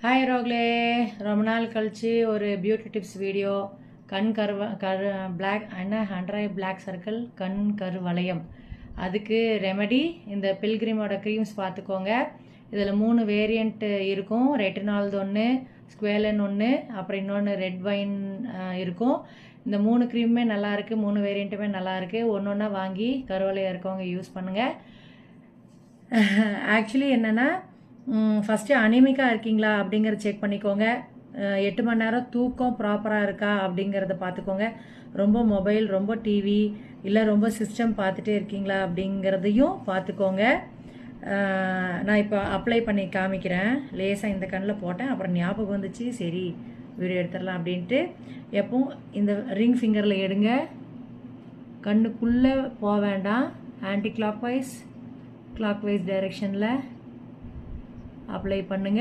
Hi ரோக்லே, ரொம்ப நாள் கழிச்சு ஒரு பியூட்டி டிப்ஸ் வீடியோ. கண் பிளாக் என்ன அண்டர் ஐ பிளாக் சர்க்கிள், கண் வளையம், அதுக்கு ரெமெடி இந்த பில்கிரிமோட க்ரீம்ஸ் பார்த்துக்கோங்க. இதில் 3 வேரியண்ட் இருக்கும். ரெட்டினால்து ஒன்று, ஸ்குவேலன் ஒன்று, அப்புறம் இன்னொன்று ரெட் வைன் இருக்கும். இந்த 3 க்ரீமுமே நல்லாயிருக்கு, 3 வேரியண்ட்டுமே நல்லாயிருக்கு. ஒன்று ஒன்றா வாங்கி கருவளையம் இருக்கவங்க யூஸ் பண்ணுங்கள். ஆக்சுவலி என்னென்னா, ஃபஸ்ட்டு அனிமிக்காக இருக்கீங்களா அப்படிங்கிறத செக் பண்ணிக்கோங்க. 8 மணி நேரம் தூக்கம் ப்ராப்பராக இருக்கா அப்படிங்கிறத பார்த்துக்கோங்க. ரொம்ப மொபைல், ரொம்ப டிவி, இல்லை ரொம்ப சிஸ்டம் பார்த்துட்டே இருக்கீங்களா அப்படிங்கிறதையும் பார்த்துக்கோங்க. நான் இப்போ அப்ளை பண்ணி காமிக்கிறேன். லேசாக இந்த கண்ணில் போட்டேன், அப்புறம் ஞாபகம் வந்துச்சு, சரி வீடியோ எடுத்துடலாம் அப்படின்ட்டு. எப்பவும் இந்த ரிங் ஃபிங்கரில் எடுங்க. கண்ணுக்குள்ளே போக வேண்டாம். ஆன்டி கிளாக் வைஸ் டைரெக்ஷனில் அப்ளை பண்ணுங்கள்.